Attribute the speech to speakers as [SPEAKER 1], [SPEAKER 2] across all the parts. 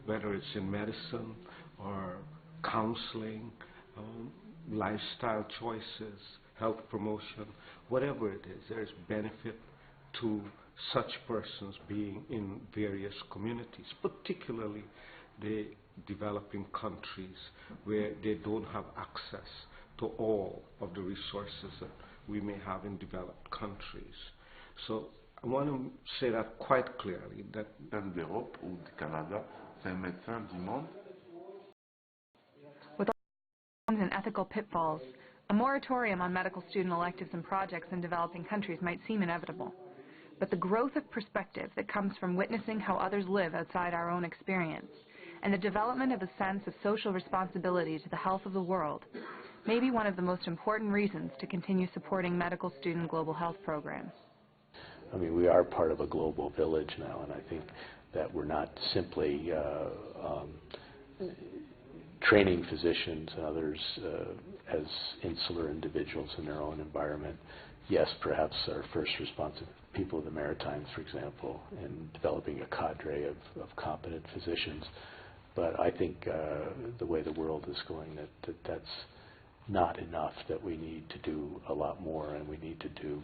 [SPEAKER 1] whether it's in medicine or counseling, lifestyle choices, health promotion, whatever it is, there is benefit to such persons being in various communities, particularly the developing countries where they don't have access to all of the resources that we may have in developed countries. So I want to say that quite clearly. That
[SPEAKER 2] d'Europe ou du Canada, c'est un médecin du monde.
[SPEAKER 3] With all and ethical pitfalls, a moratorium on medical student electives and projects in developing countries might seem inevitable. But the growth of perspective that comes from witnessing how others live outside our own experience, and the development of a sense of social responsibility to the health of the world, may be one of the most important reasons to continue supporting medical student global health programs.
[SPEAKER 4] I mean, we are part of a global village now, and I think that we're not simply training physicians and others as insular individuals in their own environment. Yes, perhaps our first responsive people of the Maritimes, for example, in developing a cadre of competent physicians. But I think the way the world is going, that's not enough, that we need to do a lot more, and we need to do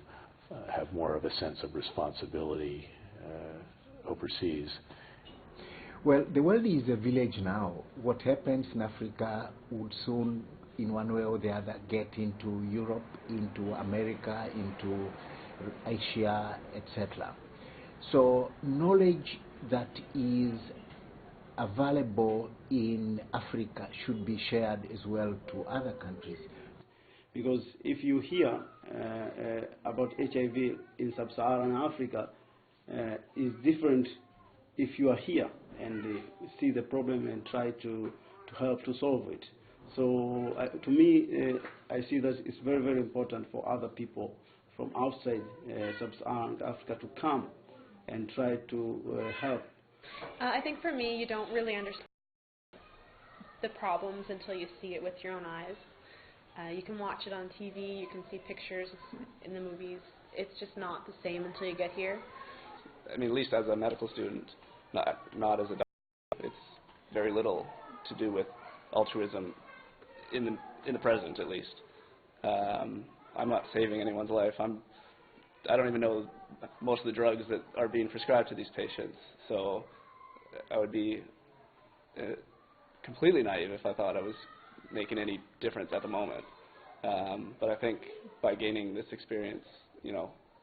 [SPEAKER 4] have more of a sense of responsibility overseas.
[SPEAKER 5] Well, the world is a village now. What happens in Africa would soon, in one way or the other, get into Europe, into America, into Asia, etc. So knowledge that is available in Africa should be shared as well to other countries.
[SPEAKER 6] Because if you hear about HIV in sub-Saharan Africa, is different if you are here and see the problem and try to help to solve it. So to me, I see that it's very, very important for other people from outside sub-Saharan Africa to come and try to help.
[SPEAKER 7] I think for me, you don't really understand the problems until you see it with your own eyes. You can watch it on TV, you can see pictures in the movies. It's just not the same until you get here.
[SPEAKER 8] I mean, at least as a medical student, not as a doctor, it's very little to do with altruism in the present, at least. I'm not saving anyone's life. I don't even know most of the drugs that are being prescribed to these patients, so I would be completely naive if I thought I was making any difference at the moment. But I think by gaining this experience,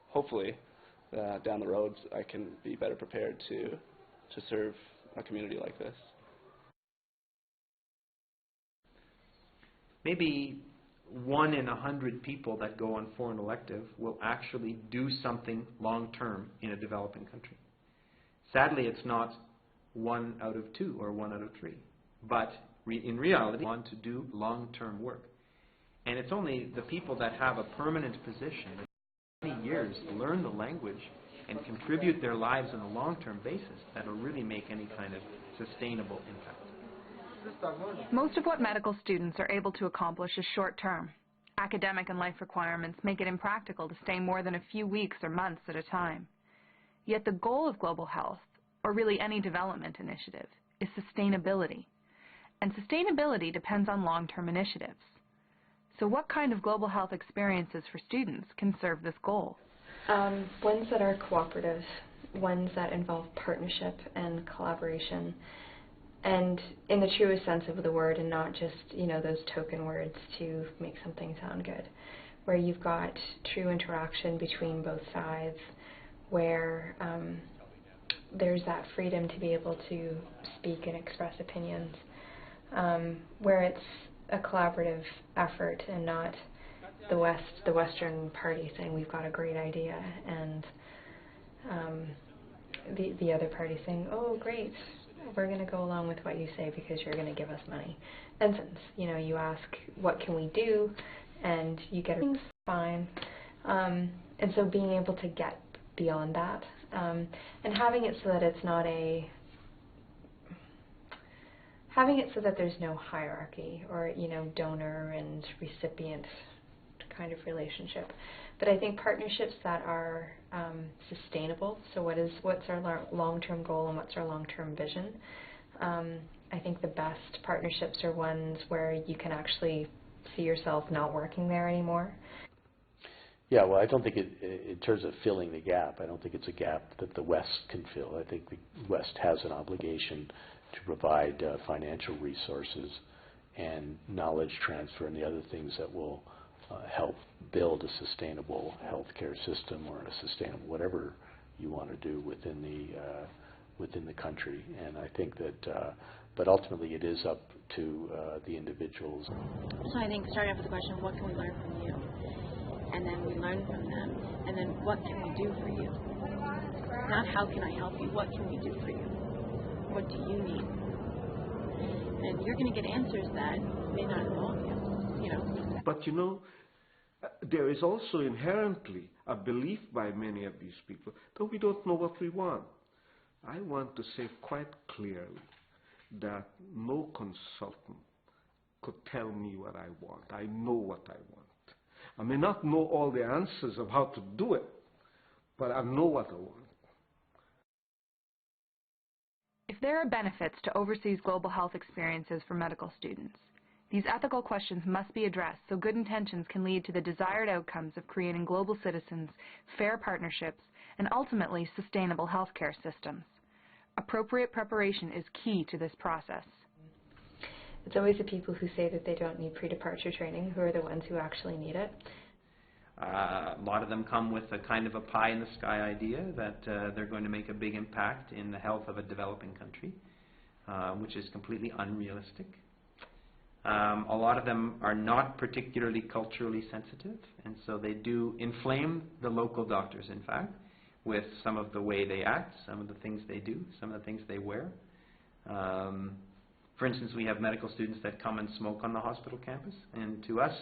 [SPEAKER 8] hopefully down the road I can be better prepared to serve a community like this.
[SPEAKER 9] Maybe 1 in 100 people that go on foreign elective will actually do something long-term in a developing country. Sadly, it's not 1 out of 2 or 1 out of 3. But in reality, we want to do long-term work. And it's only the people that have a permanent position, that for many years learn the language and contribute their lives on a long-term basis that will really make any kind of sustainable impact.
[SPEAKER 3] Most of what medical students are able to accomplish is short-term. Academic and life requirements make it impractical to stay more than a few weeks or months at a time. Yet the goal of global health, or really any development initiative, is sustainability. And sustainability depends on long-term initiatives. So what kind of global health experiences for students can serve this goal?
[SPEAKER 10] Ones that are cooperative, ones that involve partnership and collaboration, and in the truest sense of the word, and not just, those token words to make something sound good, where you've got true interaction between both sides, where there's that freedom to be able to speak and express opinions, where it's a collaborative effort and not the Western party saying we've got a great idea and the other party saying, oh great, we're going to go along with what you say because you're going to give us money. And since you ask what can we do, and you get things fine, and so being able to get beyond that, and having it so that it's not having it so that there's no hierarchy or donor and recipient kind of relationship. But I think partnerships that are sustainable, so what's our long-term goal and what's our long-term vision, I think the best partnerships are ones where you can actually see yourself not working there anymore.
[SPEAKER 4] Yeah, well, I don't think in terms of filling the gap, I don't think it's a gap that the West can fill. I think the West has an obligation to provide financial resources and knowledge transfer and the other things that will help build a sustainable healthcare system or a sustainable whatever you want to do within the country. And I think that, but ultimately it is up to the individuals.
[SPEAKER 11] So I think starting off with the question, what can we learn from you? And then we learn from them. And then what can we do for you? Not how can I help you, what can we do for you? What do you need? And you're going to get answers that may not involve you,
[SPEAKER 1] But there is also inherently a belief by many of these people that we don't know what we want. I want to say quite clearly that no consultant could tell me what I want. I know what I want. I may not know all the answers of how to do it, but I know what I want.
[SPEAKER 3] If there are benefits to overseas global health experiences for medical students, these ethical questions must be addressed so good intentions can lead to the desired outcomes of creating global citizens, fair partnerships, and ultimately sustainable healthcare systems. Appropriate preparation is key to this process.
[SPEAKER 10] It's always the people who say that they don't need pre-departure training who are the ones who actually need it.
[SPEAKER 9] A lot of them come with a kind of a pie-in-the-sky idea that they're going to make a big impact in the health of a developing country, which is completely unrealistic. A lot of them are not particularly culturally sensitive, and so they do inflame the local doctors, in fact, with some of the way they act, some of the things they do, some of the things they wear. For instance, we have medical students that come and smoke on the hospital campus, and to us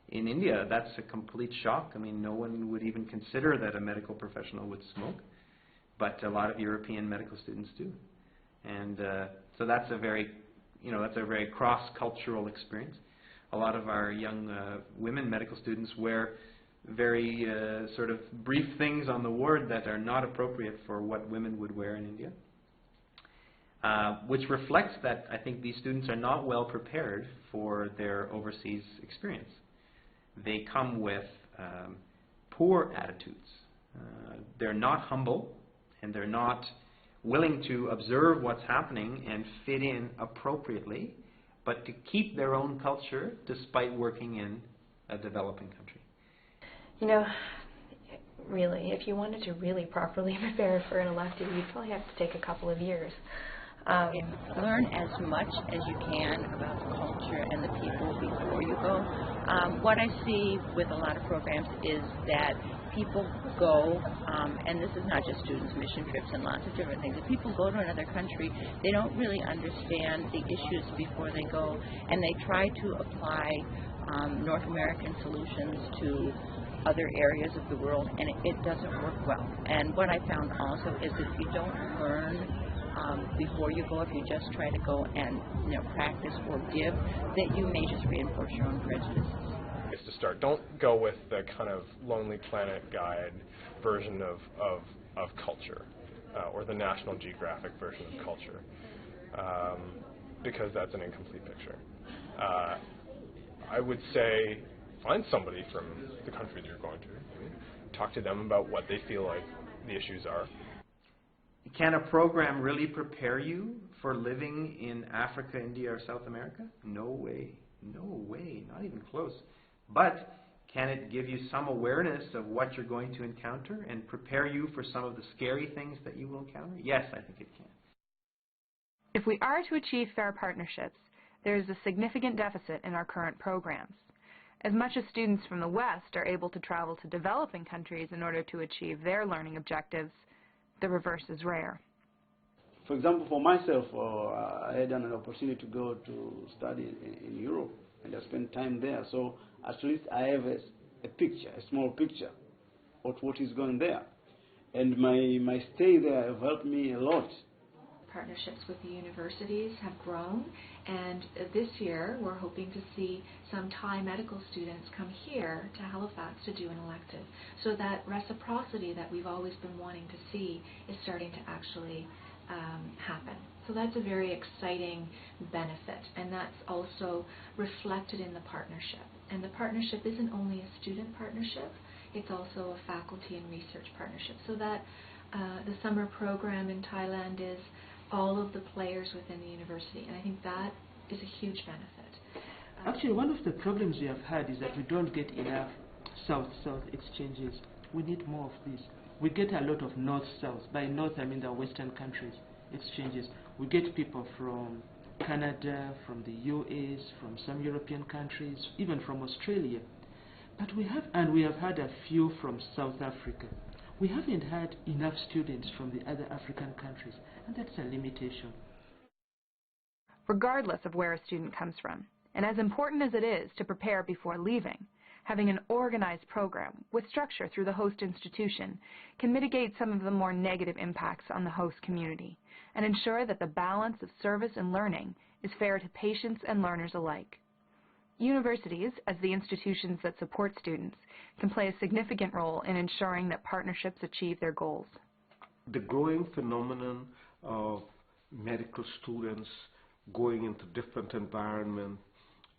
[SPEAKER 9] in India, that's a complete shock. I mean, no one would even consider that a medical professional would smoke, but a lot of European medical students do. And so that's a very, that's a very cross-cultural experience. A lot of our young women medical students wear very sort of brief things on the ward that are not appropriate for what women would wear in India. Which reflects that I think these students are not well prepared for their overseas experience. They come with poor attitudes. They're not humble, and they're not willing to observe what's happening and fit in appropriately, but to keep their own culture despite working in a developing country.
[SPEAKER 10] Really, if you wanted to really properly prepare for an elective, you'd probably have to take a couple of years.
[SPEAKER 11] Learn as much as you can about the culture and the people before you go. What I see with a lot of programs is that people go, and this is not just students, mission trips and lots of different things. If people go to another country, they don't really understand the issues before they go, and they try to apply North American solutions to other areas of the world, and it doesn't work well. And what I found also is if you don't learn before you go, if you just try to go and practice or give, that you may just reinforce your own prejudices.
[SPEAKER 12] Is to start. Don't go with the kind of Lonely Planet Guide version of culture or the National Geographic version of culture because that's an incomplete picture. I would say find somebody from the country that you're going to. Talk to them about what they feel like the issues are.
[SPEAKER 9] Can a program really prepare you for living in Africa, India, or South America? No way. No way. Not even close. But can it give you some awareness of what you're going to encounter and prepare you for some of the scary things that you will encounter? Yes, I think it can.
[SPEAKER 3] If we are to achieve fair partnerships, there is a significant deficit in our current programs. As much as students from the West are able to travel to developing countries in order to achieve their learning objectives, the reverse is rare.
[SPEAKER 6] For example, for myself, I had an opportunity to go to study in Europe, and I spent time there. So at least I have a picture, a small picture of what is going there. And my stay there have helped me a lot.
[SPEAKER 13] Partnerships with the universities have grown, and this year we're hoping to see some Thai medical students come here to Halifax to do an elective. So that reciprocity that we've always been wanting to see is starting to actually happen. So that's a very exciting benefit, and that's also reflected in the partnership. And the partnership isn't only a student partnership, it's also a faculty and research partnership. So that the summer program in Thailand is all of the players within the university, and I think that is a huge benefit.
[SPEAKER 14] Actually, one of the problems we have had is that we don't get enough South-South exchanges. We need more of this. We get a lot of North-South. By North, I mean the Western countries exchanges. We get people from Canada, from the US, from some European countries, even from Australia. But we have had a few from South Africa. We haven't had enough students from the other African countries, and that's a limitation.
[SPEAKER 3] Regardless of where a student comes from, and as important as it is to prepare before leaving, having an organized program with structure through the host institution can mitigate some of the more negative impacts on the host community and ensure that the balance of service and learning is fair to patients and learners alike. Universities, as the institutions that support students, can play a significant role in ensuring that partnerships achieve their goals.
[SPEAKER 1] The growing phenomenon of medical students going into different environments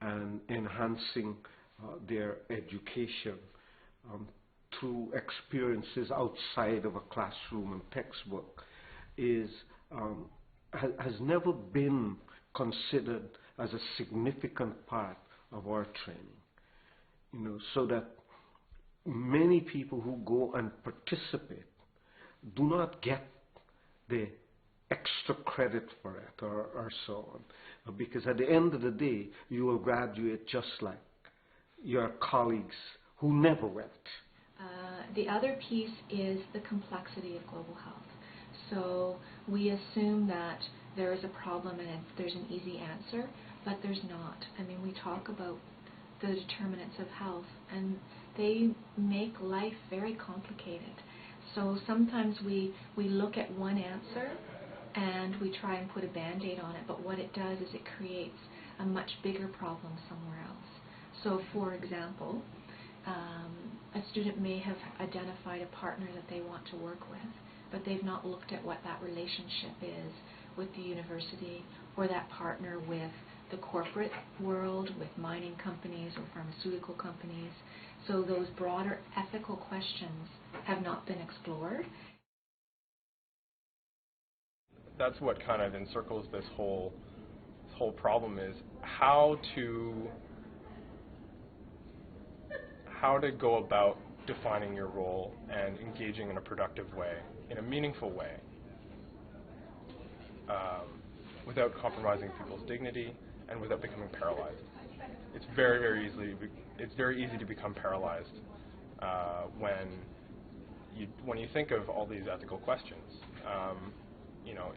[SPEAKER 1] and enhancing their education through experiences outside of a classroom and textbook has never been considered as a significant part of our training. So that many people who go and participate do not get the extra credit for it or so on, because at the end of the day you will graduate just like your colleagues who never went.
[SPEAKER 13] The other piece is the complexity of global health. So we assume that there is a problem and there's an easy answer, but there's not. I mean, we talk about the determinants of health, and they make life very complicated. So sometimes we look at one answer and we try and put a Band-Aid on it, but what it does is it creates a much bigger problem somewhere else. So for example, a student may have identified a partner that they want to work with, but they've not looked at what that relationship is with the university, or that partner with the corporate world, with mining companies or pharmaceutical companies. So those broader ethical questions have not been explored.
[SPEAKER 12] That's what kind of encircles this whole problem, is how to go about defining your role and engaging in a productive way, in a meaningful way, without compromising people's dignity and without becoming paralyzed. It's very easy to become paralyzed when you think of all these ethical questions.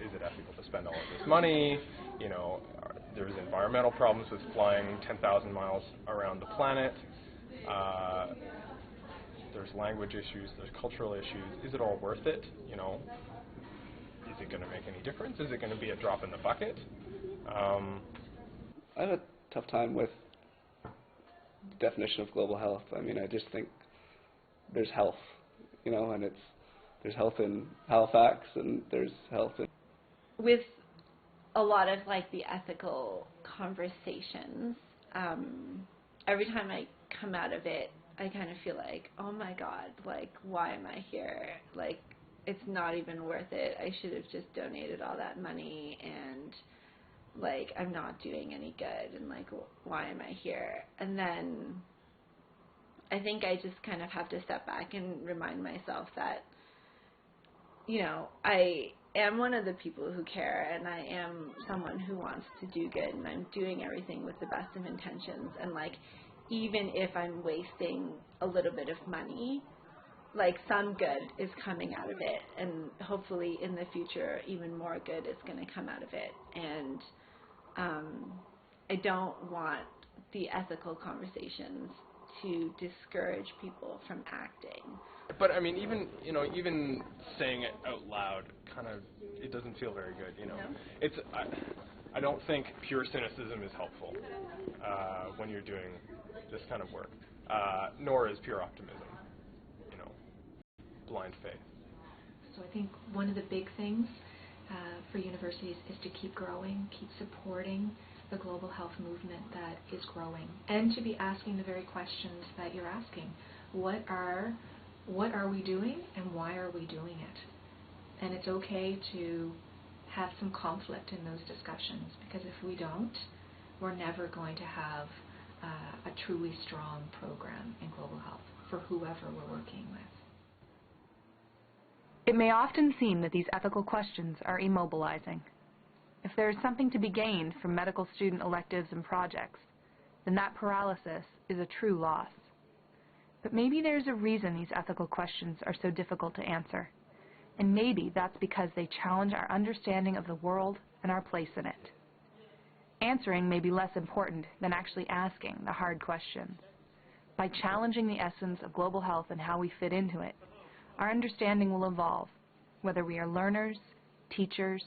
[SPEAKER 12] Is it ethical to spend all of this money? There's environmental problems with flying 10,000 miles around the planet. There's language issues. There's cultural issues. Is it all worth it? Is it going to make any difference? Is it going to be a drop in the bucket?
[SPEAKER 8] I have a tough time with the definition of global health. I mean, I just think there's health, and there's health in Halifax, and there's health in...
[SPEAKER 15] With a lot of the ethical conversations, every time I come out of it, I kind of feel like, oh my God, why am I here? It's not even worth it. I should have just donated all that money, and I'm not doing any good, and why am I here? And then I think I just kind of have to step back and remind myself that, I am one of the people who care, and I am someone who wants to do good, and I'm doing everything with the best of intentions, and even if I'm wasting a little bit of money, some good is coming out of it, and hopefully in the future even more good is going to come out of it. And I don't want the ethical conversations to discourage people from acting.
[SPEAKER 12] But I mean, even saying it out loud, it doesn't feel very good.
[SPEAKER 15] No?
[SPEAKER 12] It's I don't think pure cynicism is helpful when you're doing this kind of work, nor is pure optimism, blind faith.
[SPEAKER 13] So I think one of the big things for universities is to keep growing, keep supporting the global health movement that is growing, and to be asking the very questions that you're asking. What are we doing, and why are we doing it? And it's okay to have some conflict in those discussions, because if we don't, we're never going to have a truly strong program in global health for whoever we're working with.
[SPEAKER 3] It may often seem that these ethical questions are immobilizing. If there is something to be gained from medical student electives and projects, then that paralysis is a true loss. But maybe there's a reason these ethical questions are so difficult to answer. And maybe that's because they challenge our understanding of the world and our place in it. Answering may be less important than actually asking the hard questions. By challenging the essence of global health and how we fit into it, our understanding will evolve, whether we are learners, teachers,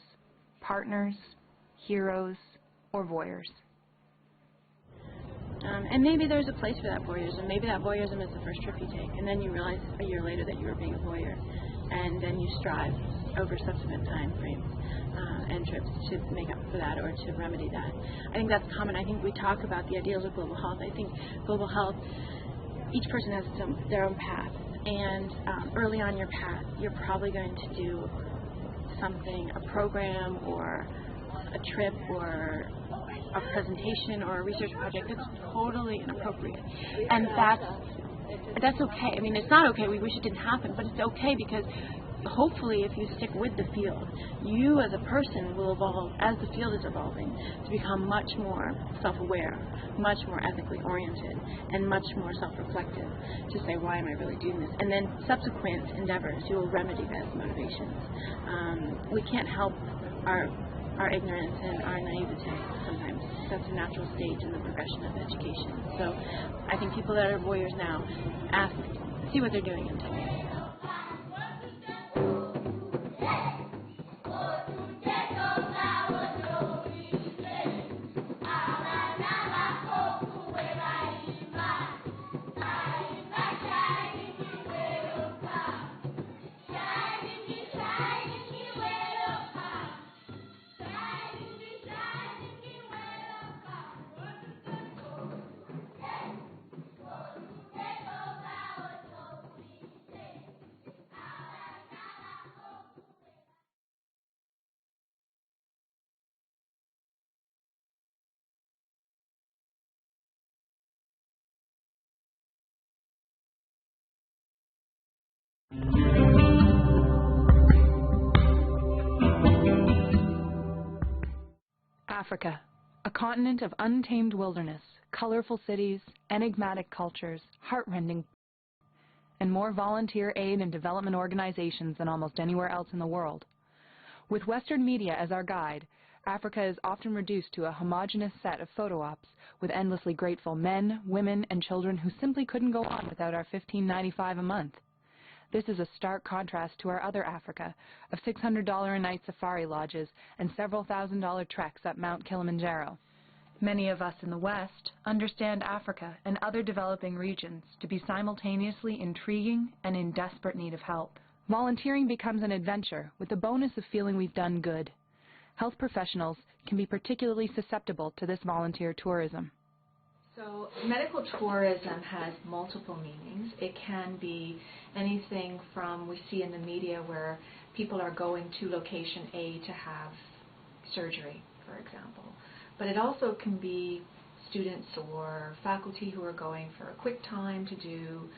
[SPEAKER 3] partners, heroes, or voyeurs.
[SPEAKER 16] And maybe there's a place for that voyeurism. Maybe that voyeurism is the first trip you take, and then you realize a year later that you were being a voyeur, and then you strive over subsequent time frames and trips to make up for that or to remedy that. I think that's common. I think we talk about the ideals of global health. I think global health, each person has their own path, and early on your path, you're probably going to do something, a program or a trip or a presentation or a research project that's totally inappropriate. And that's okay. I mean, it's not okay. We wish it didn't happen, but it's okay because hopefully if you stick with the field, you as a person will evolve as the field is evolving to become much more self-aware, much more ethically oriented, and much more self-reflective to say, why am I really doing this? And then subsequent endeavors, you will remedy those motivations. We can't help our ignorance and our naivete sometimes. That's a natural stage in the progression of education. So I think people that are voyeurs now see what they're doing and tell me.
[SPEAKER 3] Africa, a continent of untamed wilderness, colorful cities, enigmatic cultures, heartrending, and more volunteer aid and development organizations than almost anywhere else in the world. With Western media as our guide, Africa is often reduced to a homogeneous set of photo ops with endlessly grateful men, women, and children who simply couldn't go on without our $15.95 a month. This is a stark contrast to our other Africa of $600 a night safari lodges and several $1,000 treks up Mount Kilimanjaro. Many of us in the West understand Africa and other developing regions to be simultaneously intriguing and in desperate need of help. Volunteering becomes an adventure with the bonus of feeling we've done good. Health professionals can be particularly susceptible to this volunteer tourism.
[SPEAKER 13] So medical tourism has multiple meanings. It can be anything from, we see in the media where people are going to location A to have surgery, for example. But it also can be students or faculty who are going for a quick time to do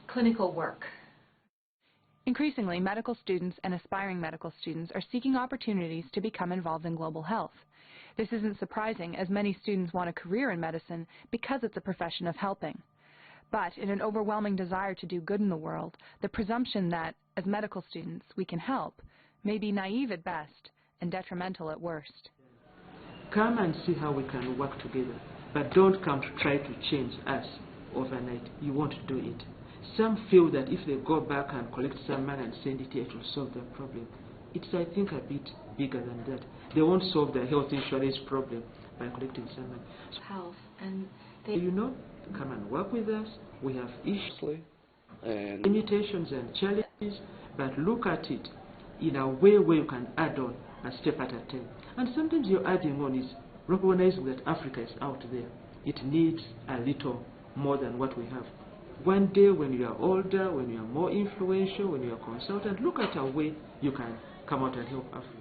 [SPEAKER 13] clinical work.
[SPEAKER 3] Increasingly, medical students and aspiring medical students are seeking opportunities to become involved in global health. This isn't surprising, as many students want a career in medicine because it's a profession of helping. But in an overwhelming desire to do good in the world, the presumption that, as medical students, we can help may be naive at best and detrimental at worst.
[SPEAKER 14] Come and see how we can work together, but don't come to try to change us overnight. You won't do it. Some feel that if they go back and collect some money and send it here, it will solve their problem. It's, I think, a bit bigger than that. They won't solve their health insurance problem by collecting some money.
[SPEAKER 13] Health, and come and work with us. We have issues,
[SPEAKER 8] and
[SPEAKER 14] limitations and challenges, but look at it in a way where you can add on a step at a time. And sometimes you're adding on is recognizing that Africa is out there. It needs a little more than what we have. One day when you are older, when you are more influential, when you are a consultant, look at a way you can come out and help Africa.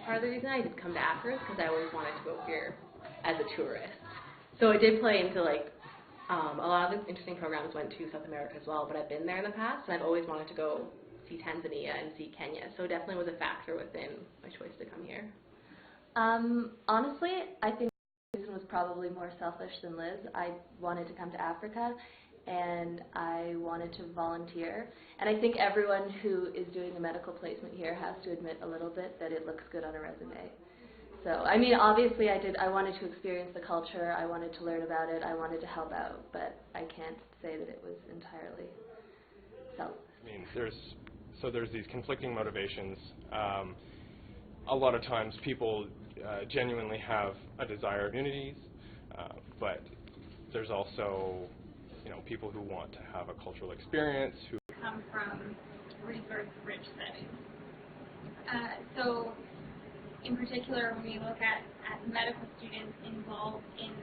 [SPEAKER 17] Part of the reason I did come to Africa is because I always wanted to go here as a tourist. So I did play into a lot of the interesting programs went to South America as well, but I've been there in the past and I've always wanted to go see Tanzania and see Kenya. So it definitely was a factor within my choice to come here.
[SPEAKER 18] Honestly, I think the reason was probably more selfish than Liz. I wanted to come to Africa and I wanted to volunteer. And I think everyone who is doing a medical placement here has to admit a little bit that it looks good on a resume. So, I mean, obviously I wanted to experience the culture, I wanted to learn about it, I wanted to help out, but I can't say that it was entirely selfless.
[SPEAKER 12] I mean, there's these conflicting motivations. A lot of times people genuinely have a desire of unities, but there's also, people who want to have a cultural experience, who
[SPEAKER 19] come from resource-rich settings. So, in particular, when we look at medical students involved in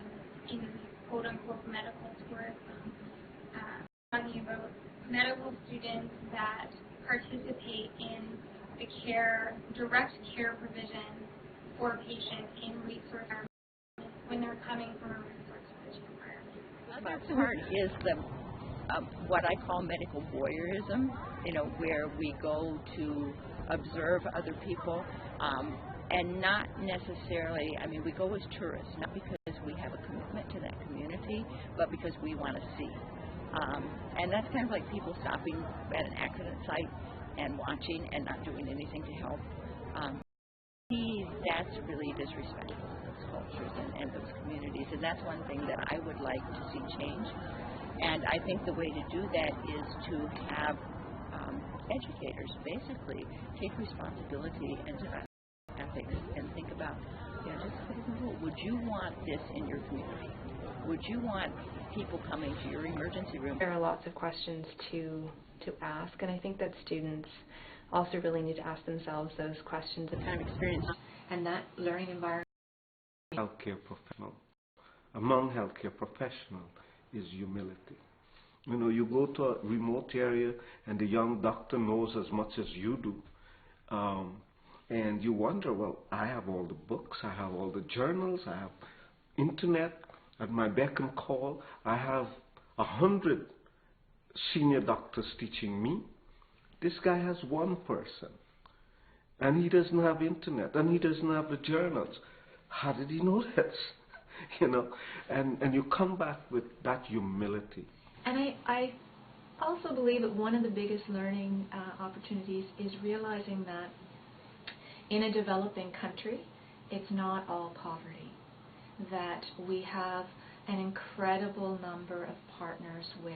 [SPEAKER 19] quote-unquote medical tourism, talking about medical students that participate in the direct care provision for patients in resource environments when they're coming from a resource-rich environment.
[SPEAKER 11] The other part is the what I call medical voyeurism, where we go to observe other people, and not necessarily, we go as tourists, not because we have a commitment to that community, but because we want to see. And that's kind of like people stopping at an accident site and watching and not doing anything to help. That's really disrespectful to those cultures and those communities, and that's one thing that I would like to see change. And I think the way to do that is to have educators basically take responsibility and develop ethics and think about, just put it in the rule. Would you want this in your community? Would you want people coming to your emergency room?
[SPEAKER 10] There are lots of questions to ask, and I think that students also really need to ask themselves those questions of kind of experience and that learning environment.
[SPEAKER 1] Healthcare professional, among healthcare professionals, is humility. You go to a remote area and the young doctor knows as much as you do. And you wonder, well, I have all the books, I have all the journals, I have internet at my beck and call. I have 100 senior doctors teaching me. This guy has one person. And he doesn't have internet, and he doesn't have the journals. How did he know this? And you come back with that humility.
[SPEAKER 13] And I also believe that one of the biggest learning opportunities is realizing that in a developing country, it's not all poverty. That we have an incredible number of partners with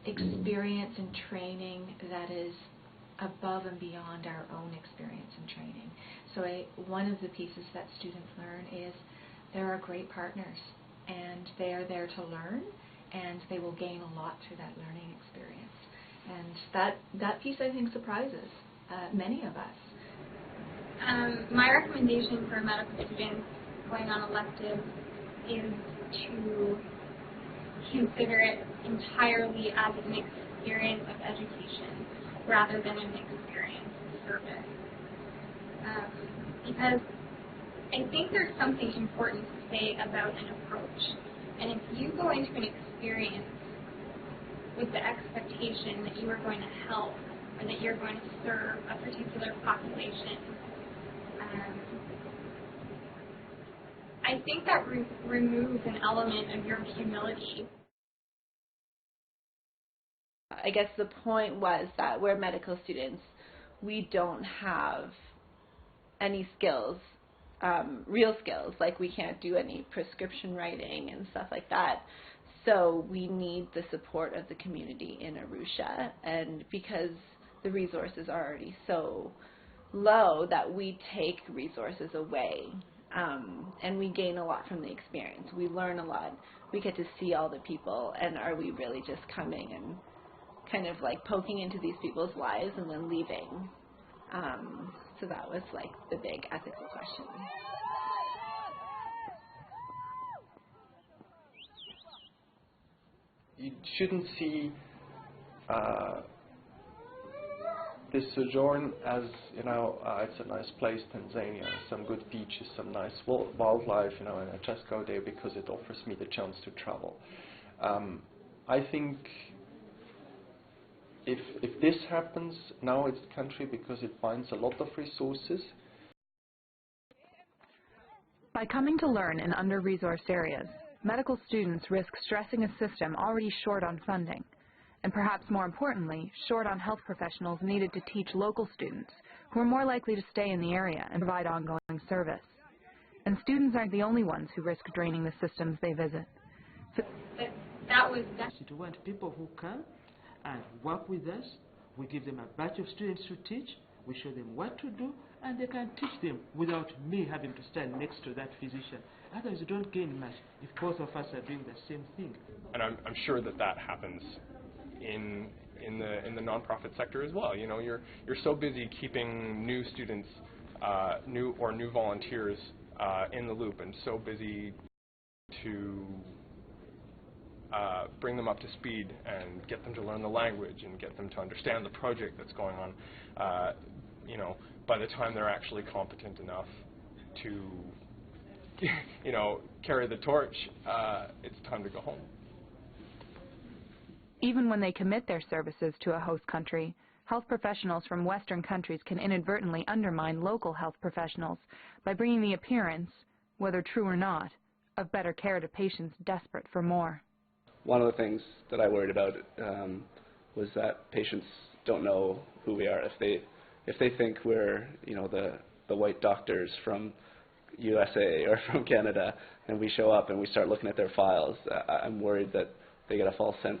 [SPEAKER 13] experience and training that is above and beyond our own experience and training. So one of the pieces that students learn is there are great partners, and they are there to learn, and they will gain a lot through that learning experience. And that piece, I think, surprises many of us.
[SPEAKER 19] My recommendation for medical students going on elective is to consider it entirely as an experience of education rather than an experience of service. Because I think there's something important to say about an approach. And if you go into an experience with the expectation that you are going to help or that you're going to serve a particular population, I think that removes an element of your humility.
[SPEAKER 15] I guess the point was that we're medical students. We don't have any skills, real skills, like we can't do any prescription writing and stuff like that. So we need the support of the community in Arusha, and because the resources are already so low that we take resources away. And we gain a lot from the experience. We learn a lot. We get to see all the people, and are we really just coming and kind of like poking into these people's lives and then leaving? So that was like the big ethical question.
[SPEAKER 20] You shouldn't see this sojourn as, it's a nice place, Tanzania, some good beaches, some nice wildlife, and I just go there because it offers me the chance to travel. I think if this happens, now it's the country because it binds a lot of resources.
[SPEAKER 3] By coming to learn in under-resourced areas, medical students risk stressing a system already short on funding, and perhaps more importantly, short on health professionals needed to teach local students who are more likely to stay in the area and provide ongoing service. And students aren't the only ones who risk draining the systems they visit. So
[SPEAKER 14] to want people who come and work with us. We give them a batch of students to teach. We show them what to do, and they can teach them without me having to stand next to that physician. Otherwise, you don't gain much if both of us are doing the same thing.
[SPEAKER 12] And I'm sure that happens in the nonprofit sector as well. You're so busy keeping new students, new volunteers in the loop, and so busy to bring them up to speed and get them to learn the language and get them to understand the project that's going on. By the time they're actually competent enough to, carry the torch, it's time to go home.
[SPEAKER 3] Even when they commit their services to a host country, health professionals from Western countries can inadvertently undermine local health professionals by bringing the appearance, whether true or not, of better care to patients desperate for more.
[SPEAKER 8] One of the things that I worried about was that patients don't know who we are. If they think we're, the white doctors from USA or from Canada, and we show up and we start looking at their files, I'm worried that they get a false sense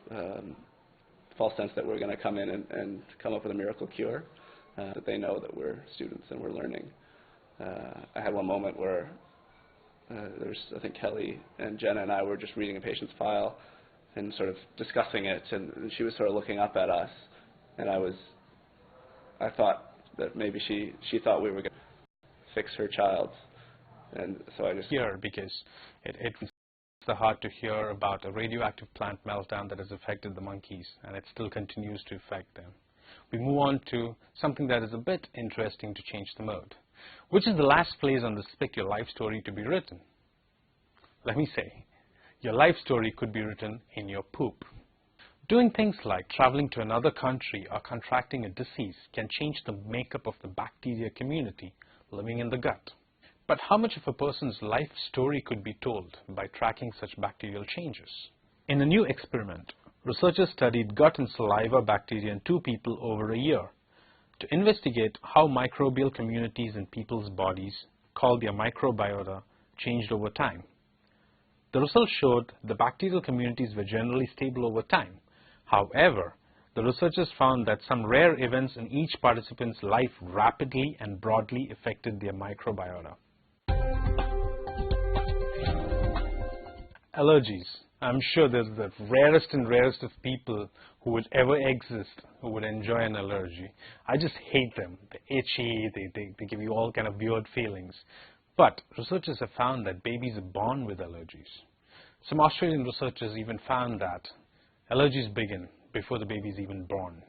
[SPEAKER 8] that we're going to come in and come up with a miracle cure, that they know that we're students and we're learning. I had one moment where I think Kelly and Jenna and I were just reading a patient's file and sort of discussing it, and she was sort of looking up at us, and I thought that maybe she thought we were going to fix her child's, and so I just...
[SPEAKER 21] Here, because it's the heart to hear about a radioactive plant meltdown that has affected the monkeys, and it still continues to affect them. We move on to something that is a bit interesting to change the mode, which is the last place on the Pick Your Life Story to be written. Let me say, your life story could be written in your poop. Doing things like traveling to another country or contracting a disease can change the makeup of the bacteria community living in the gut. But how much of a person's life story could be told by tracking such bacterial changes? In a new experiment, researchers studied gut and saliva bacteria in 2 people over a year to investigate how microbial communities in people's bodies, called their microbiota, changed over time. The results showed the bacterial communities were generally stable over time. However, the researchers found that some rare events in each participant's life rapidly and broadly affected their microbiota. Allergies. I'm sure there's the rarest and rarest of people who would ever exist who would enjoy an allergy. I just hate them. They're itchy, they give you all kind of weird feelings. But researchers have found that babies are born with allergies. Some Australian researchers even found that allergies begin before the baby is even born.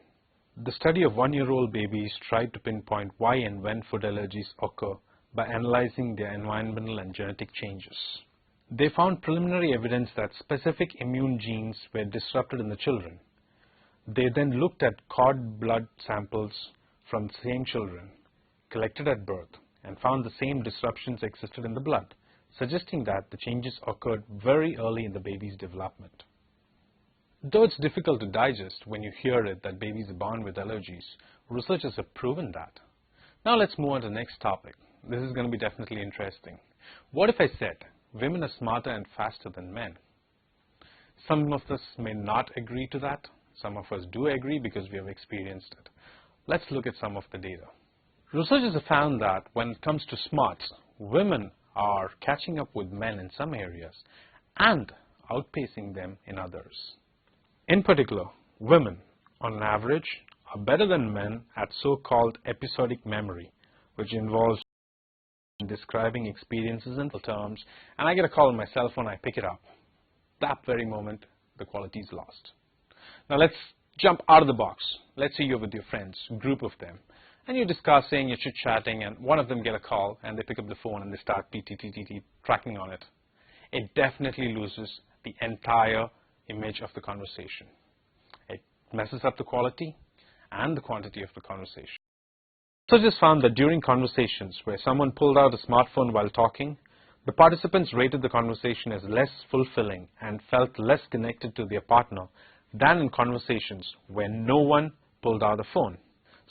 [SPEAKER 21] The study of 1-year-old babies tried to pinpoint why and when food allergies occur by analyzing their environmental and genetic changes. They found preliminary evidence that specific immune genes were disrupted in the children. They then looked at cord blood samples from the same children, collected at birth, and found the same disruptions existed in the blood, suggesting that the changes occurred very early in the baby's development. Though it's difficult to digest when you hear it that babies are born with allergies, researchers have proven that. Now let's move on to the next topic. This is going to be definitely interesting. What if I said women are smarter and faster than men? Some of us may not agree to that. Some of us do agree because we have experienced it. Let's look at some of the data. Researchers have found that when it comes to smarts, women are catching up with men in some areas and outpacing them in others. In particular, women, on average, are better than men at so-called episodic memory, which involves describing experiences in terms, and I get a call on my cell phone, I pick it up. That very moment, the quality is lost. Now let's jump out of the box. Let's say you're with your friends, group of them, and you're discussing, you're chit-chatting, and one of them get a call, and they pick up the phone and they start tracking on it. It definitely loses the entire image of the conversation. It messes up the quality and the quantity of the conversation. Researchers found that during conversations where someone pulled out a smartphone while talking, the participants rated the conversation as less fulfilling and felt less connected to their partner than in conversations where no one pulled out a phone.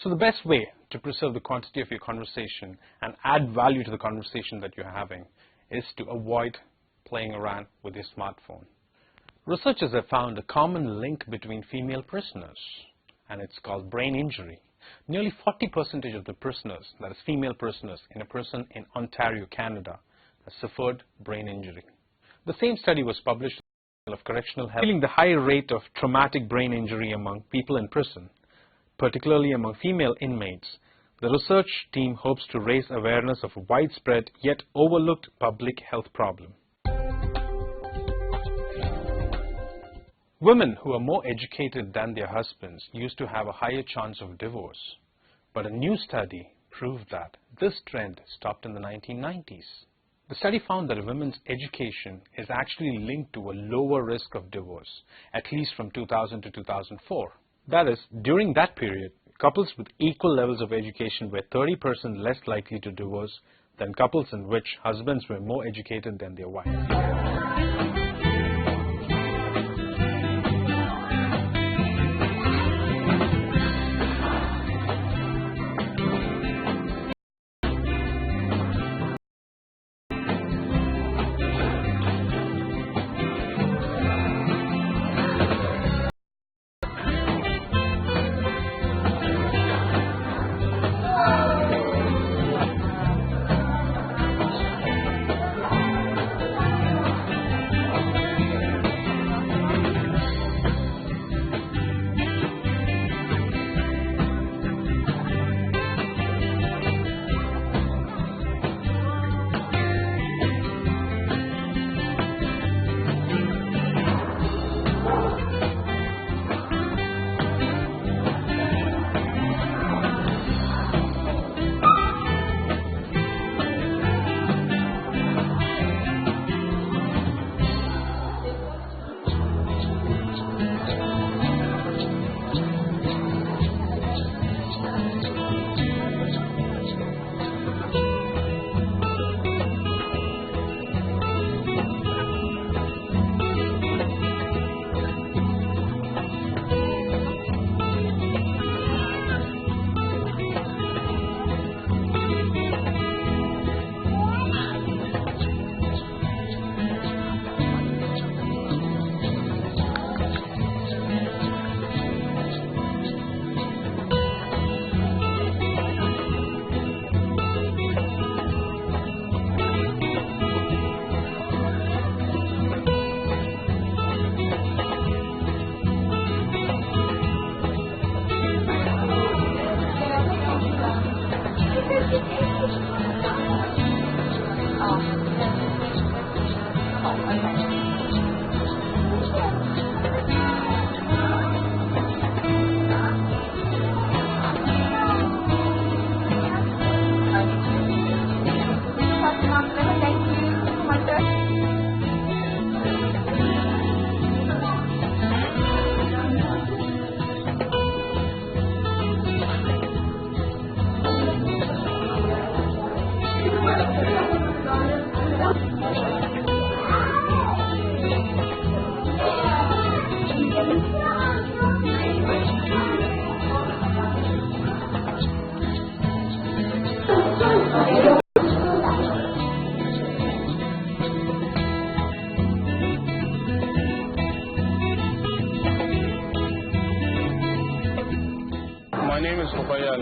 [SPEAKER 21] So the best way to preserve the quantity of your conversation and add value to the conversation that you're having is to avoid playing around with your smartphone. Researchers have found a common link between female prisoners, and it's called brain injury. Nearly 40% of the prisoners, that is female prisoners, in a prison in Ontario, Canada, have suffered brain injury. The same study was published in the Journal of Correctional Health, revealing the high rate of traumatic brain injury among people in prison, particularly among female inmates. The research team hopes to raise awareness of a widespread yet overlooked public health problem. Women who are more educated than their husbands used to have a higher chance of divorce, but a new study proved that this trend stopped in the 1990s. The study found that a woman's education is actually linked to a lower risk of divorce, at least from 2000 to 2004. That is, during that period, couples with equal levels of education were 30% less likely to divorce than couples in which husbands were more educated than their wives.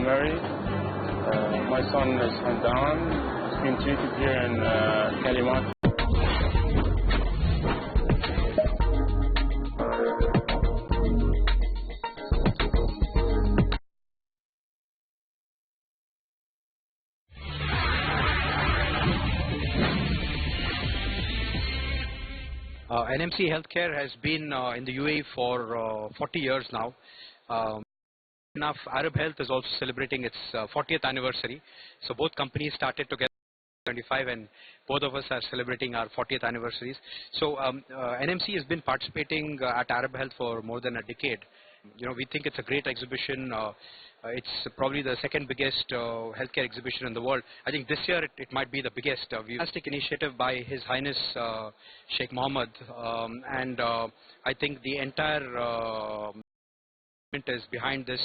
[SPEAKER 2] Mary. My son is Hamdan. He's been treated here in Kalimat.
[SPEAKER 22] NMC Healthcare has been in the UAE for 40 years now. Enough, Arab Health is also celebrating its 40th anniversary. So both companies started together in 25, and both of us are celebrating our 40th anniversaries. So NMC has been participating at Arab Health for more than a decade. You know, we think it's a great exhibition. It's probably the second biggest healthcare exhibition in the world. I think this year it might be the biggest. Fantastic initiative by His Highness Sheikh Mohammed, and I think the entire is behind this.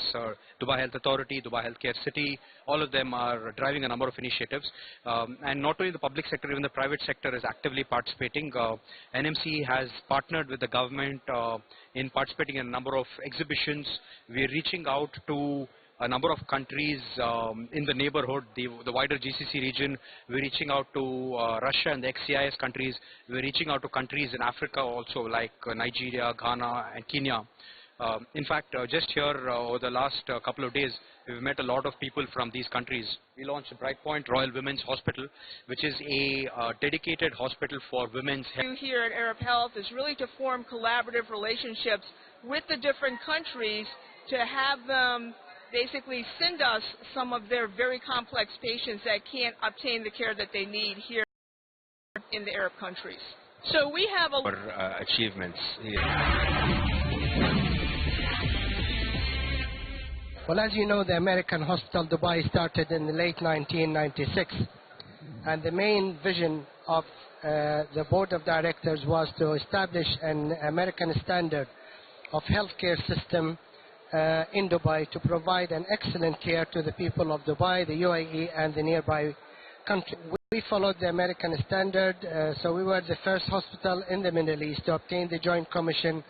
[SPEAKER 22] Dubai Health Authority, Dubai Healthcare City, all of them are driving a number of initiatives. And not only the public sector, even the private sector is actively participating. NMC has partnered with the government in participating in a number of exhibitions. We are reaching out to a number of countries in the neighborhood, the wider GCC region. We're reaching out to Russia and the ex-CIS countries. We're reaching out to countries in Africa also, like Nigeria, Ghana, and Kenya. In fact, just here over the last couple of days, we've met a lot of people from these countries. We launched Brightpoint Royal Women's Hospital, which is a dedicated hospital for women's health.
[SPEAKER 23] Here at Arab Health is really to form collaborative relationships with the different countries to have them basically send us some of their very complex patients that can't obtain the care that they need here in the Arab countries. So we have
[SPEAKER 22] achievements here.
[SPEAKER 24] Well, as you know, the American Hospital Dubai started in the late 1996, and the main vision of the board of directors was to establish an American standard of healthcare system in Dubai to provide an excellent care to the people of Dubai, the UAE, and the nearby country. We followed the American standard, so we were the first hospital in the Middle East to obtain the Joint Commission